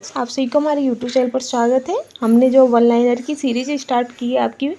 आप सभी को हमारे YouTube चैनल पर स्वागत है। हमने जो वन लाइनर की सीरीज स्टार्ट की है आपकी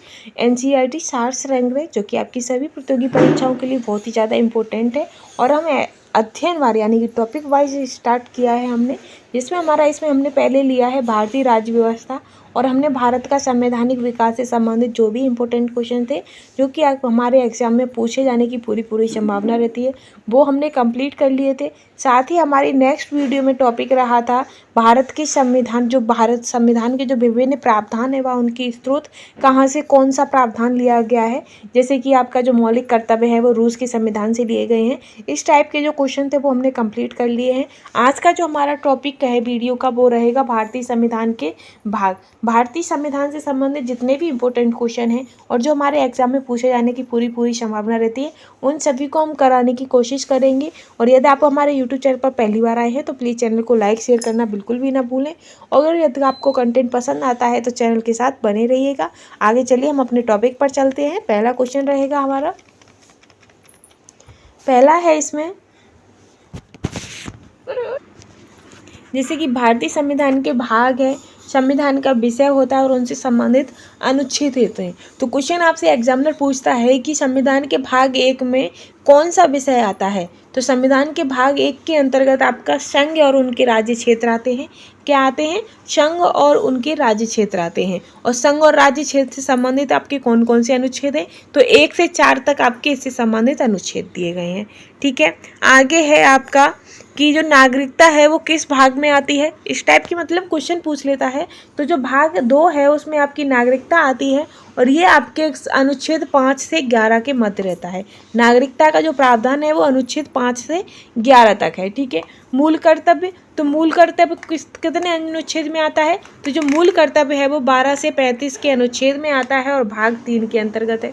NCERT सार्स रैंक में, जो कि आपकी सभी प्रतियोगी परीक्षाओं के लिए बहुत ही ज़्यादा इम्पोर्टेंट है। और हम अध्ययनवार यानी कि टॉपिक वाइज स्टार्ट किया है हमने, जिसमें इसमें हमने पहले लिया है भारतीय राज्य व्यवस्था, और हमने भारत का संवैधानिक विकास से संबंधित जो भी इम्पोर्टेंट क्वेश्चन थे जो कि हमारे एग्जाम में पूछे जाने की पूरी संभावना रहती है, वो हमने कंप्लीट कर लिए थे। साथ ही हमारी नेक्स्ट वीडियो में टॉपिक रहा था भारत के संविधान, जो भारत संविधान के जो विभिन्न प्रावधान है वह उनकी स्रोत कहाँ से, कौन सा प्रावधान लिया गया है। जैसे कि आपका जो मौलिक कर्तव्य है वो रूस के संविधान से लिए गए हैं। इस टाइप के जो क्वेश्चन थे वो हमने कंप्लीट कर लिए हैं। आज का जो हमारा टॉपिक है वीडियो का वो रहेगा भारतीय संविधान के भाग। भारतीय संविधान से संबंधित जितने भी इम्पोर्टेंट क्वेश्चन हैं और जो हमारे एग्जाम में पूछे जाने की पूरी संभावना रहती है, उन सभी को हम कराने की कोशिश करेंगे। और यदि आप हमारे यूट्यूब चैनल पर पहली बार आए हैं तो प्लीज़ चैनल को लाइक शेयर करना बिल्कुल भी ना भूलें। अगर यदि आपको कंटेंट पसंद आता है तो चैनल के साथ बने रहिएगा। आगे चलिए हम अपने टॉपिक पर चलते हैं। पहला क्वेश्चन रहेगा हमारा, पहला है इसमें, जैसे कि भारतीय संविधान के भाग है, संविधान का विषय होता है और उनसे संबंधित अनुच्छेद होते हैं। तो क्वेश्चन आपसे एग्जामिनर पूछता है कि संविधान के भाग 1 में कौन सा विषय आता है। तो संविधान के भाग 1 के अंतर्गत आपका संघ और उनके राज्य क्षेत्र आते हैं। क्या आते हैं? संघ और उनके राज्य क्षेत्र आते हैं। और संघ और राज्य क्षेत्र से संबंधित आपके कौन कौन से अनुच्छेद हैं? तो 1 से 4 तक आपके इससे संबंधित अनुच्छेद दिए गए हैं। ठीक है, आगे है आपका कि जो नागरिकता है वो किस भाग में आती है। इस टाइप की मतलब क्वेश्चन पूछ लेता है। तो जो भाग 2 है उसमें आपकी नागरिकता आती है और ये आपके अनुच्छेद 5 से 11 के मध्य रहता है। नागरिकता का जो प्रावधान है वो अनुच्छेद 5 से 11 तक है। ठीक है, मूल कर्तव्य, तो मूल कर्तव्य कितने अनुच्छेद में आता है? तो जो मूल कर्तव्य है वो 12 से 35 के अनुच्छेद में आता है और भाग 3 के अंतर्गत है।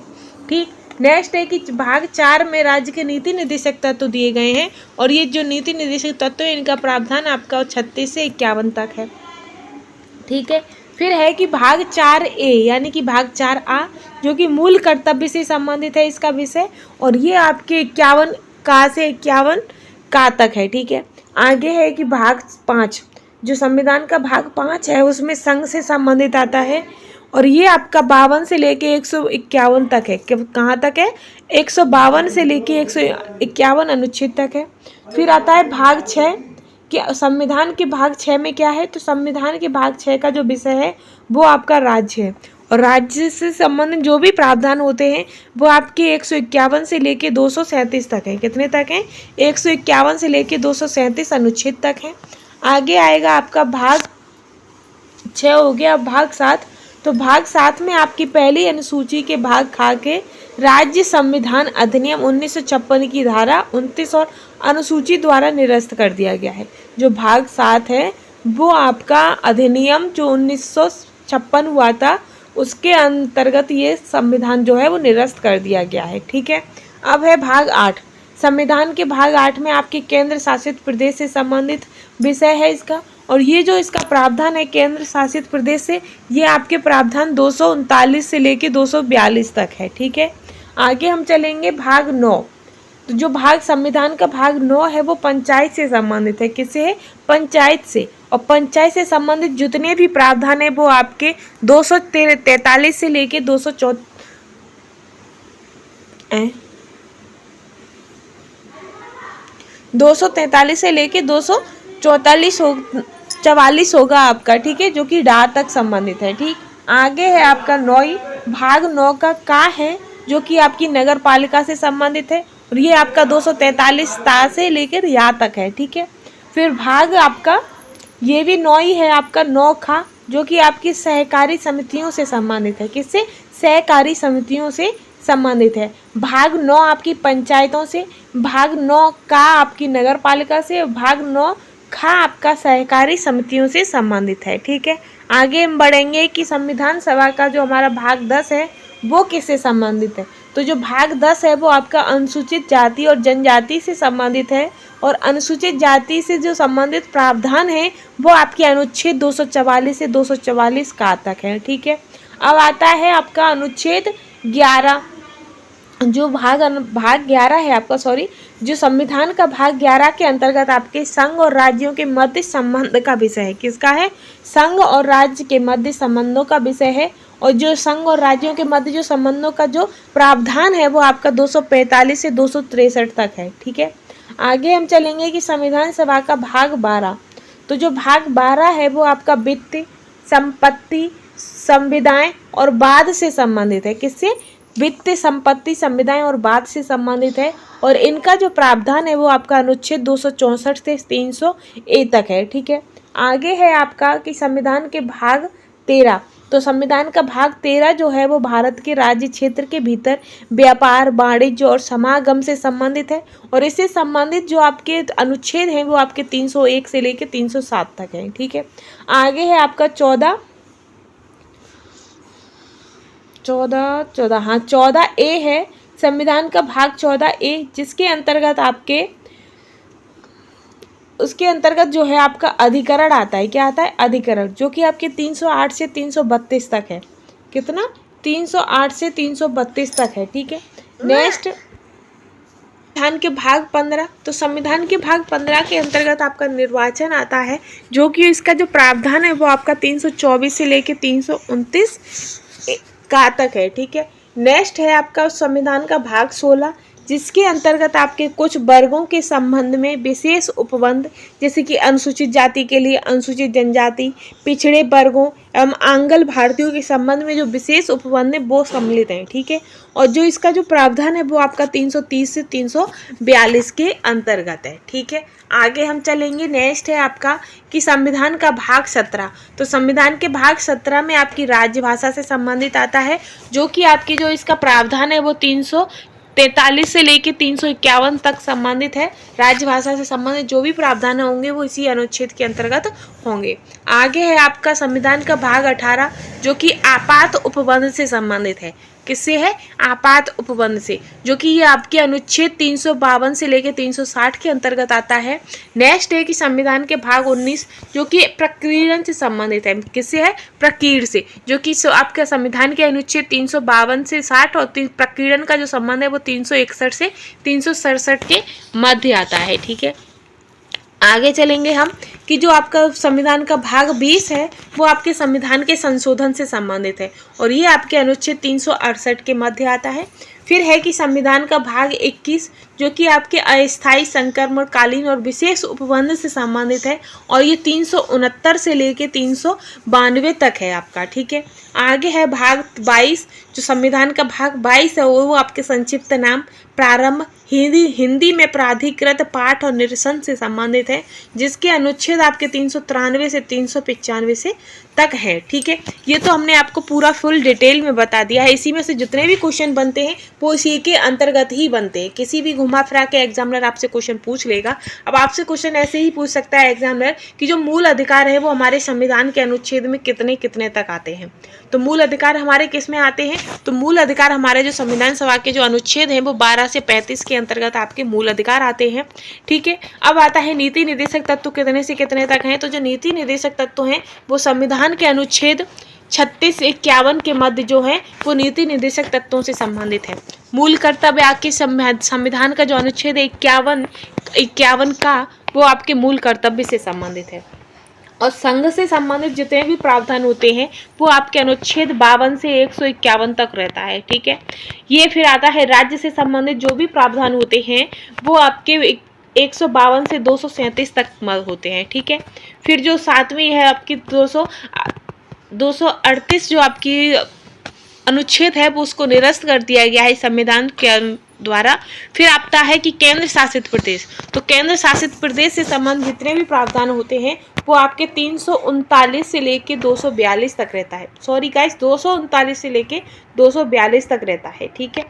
ठीक, नेक्स्ट है कि भाग 4 में राज्य के नीति निर्देशक तत्व दिए गए हैं और ये जो नीति निर्देशक तत्व है इनका प्रावधान आपका 36 से 51 तक है। ठीक है, फिर है कि भाग 4A यानी कि भाग 4A जो कि मूल कर्तव्य से संबंधित है इसका विषय, और ये आपके 51 का से 51 का तक है। ठीक है, आगे है कि भाग 5, जो संविधान का भाग 5 है उसमें संघ से संबंधित आता है और ये आपका 52 से लेके 151 तक है। कहाँ तक है? 152 से लेके 151 अनुच्छेद तक है। फिर आता है भाग 6 कि संविधान के भाग 6 में क्या है? तो संविधान के भाग 6 का जो विषय है वो आपका राज्य है और राज्य से संबंधित जो भी प्रावधान होते हैं वो आपके 151 से लेके 237 तक है। कितने तक हैं? 151 से लेके 237 अनुच्छेद तक है। आगे आएगा आपका भाग 6 हो गया। भाग 7, तो भाग 7 में आपकी पहली अनुसूची के भाग खा के राज्य संविधान अधिनियम 1956 की धारा 29 और अनुसूची द्वारा निरस्त कर दिया गया है। जो भाग 7 है वो आपका अधिनियम जो 1956 हुआ था उसके अंतर्गत ये संविधान जो है वो निरस्त कर दिया गया है। ठीक है, अब है भाग 8। संविधान के भाग 8 में आपके केंद्र शासित प्रदेश से संबंधित विषय है इसका, और ये जो इसका प्रावधान है केंद्र शासित प्रदेश से, ये आपके प्रावधान 239 से लेके 242 तक है। ठीक है, आगे हम चलेंगे भाग 9। तो जो भाग संविधान का भाग 9 है वो पंचायत से संबंधित है। किससे है? पंचायत से। और पंचायत से संबंधित जितने भी प्रावधान है वो आपके 243 से लेके 243 से लेके 244 होगा आपका। ठीक है, जो कि डा तक संबंधित है। ठीक, आगे है आपका 9 भाग 9 का है जो कि आपकी नगर पालिका से संबंधित है और ये आपका 243 ता से लेकर या तक है। ठीक है, फिर भाग आपका ये भी 9 ही है आपका 9 खा, जो कि आपकी सहकारी समितियों से संबंधित है। किससे? सहकारी समितियों से संबंधित है। भाग 9 आपकी पंचायतों से, भाग 9 का आपकी नगर पालिका से, भाग 9 खा आपका सहकारी समितियों से संबंधित है। ठीक है, आगे हम बढ़ेंगे कि संविधान सभा का जो हमारा भाग 10 है वो किससे संबंधित है। तो जो भाग 10 है वो आपका अनुसूचित जाति और जनजाति से संबंधित है और अनुसूचित जाति से जो संबंधित प्रावधान है वो आपके अनुच्छेद 244 से 244 का तक है। ठीक है, अब आता है आपका अनुच्छेद 11। जो भाग 11 है आपका, सॉरी, जो संविधान का भाग 11 के अंतर्गत आपके संघ और राज्यों के मध्य संबंध का विषय है। किसका है? संघ और राज्य के मध्य संबंधों का विषय है। और जो संघ और राज्यों के मध्य जो संबंधों का जो प्रावधान है वो आपका 245 से 263 तक है। ठीक है, आगे हम चलेंगे कि संविधान सभा का भाग 12। तो जो भाग 12 है वो आपका वित्त, संपत्ति, संविदाएं और वाद से संबंधित है। किससे? वित्त, संपत्ति, संविदाएं और वाद से संबंधित है। और इनका जो प्रावधान है वो आपका अनुच्छेद 264 से 300A तक है। ठीक है, आगे है आपका कि संविधान के भाग 13। तो संविधान का भाग 13 जो है वो भारत के राज्य क्षेत्र के भीतर व्यापार, वाणिज्य और समागम से संबंधित है। और इससे संबंधित जो आपके अनुच्छेद हैं वो आपके 301 से लेकर 307 तक है। ठीक है, आगे है आपका 14A है संविधान का भाग 14A, जिसके अंतर्गत आपके उसके अंतर्गत जो है आपका अधिकरण आता है। क्या आता है? अधिकरण, जो कि आपके 308 से 332 तक है। कितना? 308 से 332 तक है। ठीक है, नेक्स्ट संविधान के भाग 15। तो संविधान के भाग 15 के अंतर्गत आपका निर्वाचन आता है, जो कि इसका जो प्रावधान है वो आपका 324 से लेकर 329 का तक है। ठीक है, नेक्स्ट है आपका संविधान का भाग 16, जिसके अंतर्गत आपके कुछ वर्गों के संबंध में विशेष उपबंध, जैसे कि अनुसूचित जाति के लिए अनुसूचित जनजाति, पिछड़े वर्गों एवं आंगल भारतीयों के संबंध में जो विशेष उपबंध है वो सम्मिलित हैं। ठीक है, और जो इसका जो प्रावधान है वो आपका 330 से 342 के अंतर्गत है। ठीक है, आगे हम चलेंगे। नेक्स्ट है आपका कि संविधान का भाग 17। तो संविधान के भाग 17 में आपकी राजभाषा से संबंधित आता है, जो कि आपकी जो इसका प्रावधान है वो 343 से लेकर 351 तक संबंधित है। राजभाषा से संबंधित जो भी प्रावधान होंगे वो इसी अनुच्छेद के अंतर्गत होंगे। आगे है आपका संविधान का भाग 18, जो कि आपात उपबंध से संबंधित है। किससे है? आपात उपबंध से, जो कि ये आपके अनुच्छेद 352 से लेकर 360 के अंतर्गत आता है। नेक्स्ट है कि संविधान के भाग 19, जो कि प्रकीर्णन से संबंधित है। किससे है? प्रकीर्ण से, जो कि आपका संविधान के अनुच्छेद 352 से 60 और प्रकीर्णन का जो संबंध है वो 361 से 367 के मध्य आता है। ठीक है, आगे चलेंगे हम कि जो आपका संविधान का भाग 20 है वो आपके संविधान के संशोधन से संबंधित है, और ये आपके अनुच्छेद 368 के मध्य आता है। फिर है कि संविधान का भाग 21, जो कि आपके अस्थायी, संक्रमणकालीन और विशेष उपबंध से संबंधित है, और ये 369 से लेके 392 तक है आपका। ठीक है, आगे है भाग 22। जो संविधान का भाग 22 है वो आपके संक्षिप्त नाम प्रारंभ, हिंदी में प्राधिकृत पाठ और निरसन से संबंधित है, जिसके अनुच्छेद आपके 393 से 395 से तक है। ठीक है, ये तो हमने आपको पूरा फुल डिटेल में बता दिया है। इसी में से जितने भी क्वेश्चन बनते हैं वो इसी के अंतर्गत ही बनते हैं। किसी भी घुमा फिरा के एग्जामिनर आपसे क्वेश्चन पूछ लेगा। अब आपसे क्वेश्चन ऐसे ही पूछ सकता है एग्जामिनर कि जो मूल अधिकार है वो हमारे संविधान के अनुच्छेद में कितने कितने तक आते हैं। तो मूल अधिकार हमारे किस में आते हैं? तो मूल अधिकार हमारे जो संविधान सभा के जो अनुच्छेद हैं वो 12 से 35 के अंतर्गत आपके मूल अधिकार आते हैं। ठीक है, अब आता है नीति निर्देशक तत्व कितने से कितने तक हैं। तो जो नीति निर्देशक तत्व हैं वो संविधान के अनुच्छेद 36 से 51 के मध्य जो है वो नीति निर्देशक तत्वों से संबंधित है। मूल कर्तव्य आपके संविधान का जो अनुच्छेद 51 का वो आपके मूल कर्तव्य से संबंधित है। और संघ से संबंधित जितने भी प्रावधान होते हैं वो आपके अनुच्छेद 52 से 151 तक रहता है। ठीक है, ये फिर आता है राज्य से संबंधित जो भी प्रावधान होते हैं वो आपके 152 से 237 तक होते हैं। ठीक है, फिर जो 7वीं है आपकी 238 जो आपकी अनुच्छेद है वो उसको निरस्त कर दिया गया है संविधान के द्वारा। फिर आता है कि केंद्र शासित प्रदेश। तो केंद्र शासित प्रदेश से संबंधित जितने भी प्रावधान होते हैं वो आपके 339 से लेके 242 तक रहता है। सॉरी गाइस, 239 से लेके 242 तक रहता है। ठीक है,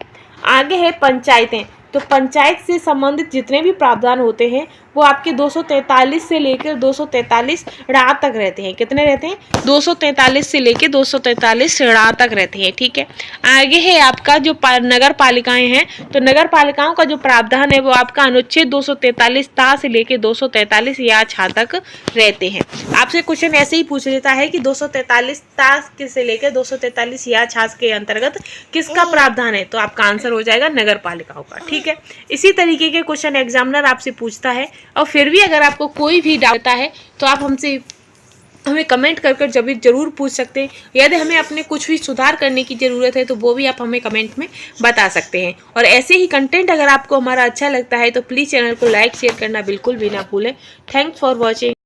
आगे है पंचायतें। तो पंचायत से संबंधित जितने भी प्रावधान होते हैं वो आपके 243 से लेकर 243 ड़ा तक रहते हैं। कितने रहते हैं? 243 से लेकर 243 ड़ा तक रहते हैं। ठीक है, आगे है आपका जो नगर पालिकाएं हैं, तो नगर पालिकाओं का जो प्रावधान है वो आपका अनुच्छेद 243 ता से लेकर 243 या छा तक रहते हैं। आपसे क्वेश्चन ऐसे ही पूछ लेता है कि 243 ता से लेकर 243 या छा के अंतर्गत किसका प्रावधान है, तो आपका आंसर हो जाएगा नगर पालिकाओं का। ठीक है, इसी तरीके के क्वेश्चन एग्जामिनर आपसे पूछता है। और फिर भी अगर आपको कोई भी डाउट है तो आप हमें कमेंट कर जरूर पूछ सकते हैं। यदि हमें अपने कुछ भी सुधार करने की ज़रूरत है तो वो भी आप हमें कमेंट में बता सकते हैं। और ऐसे ही कंटेंट अगर आपको हमारा अच्छा लगता है तो प्लीज़ चैनल को लाइक शेयर करना बिल्कुल भी ना भूलें। Thanks for watching.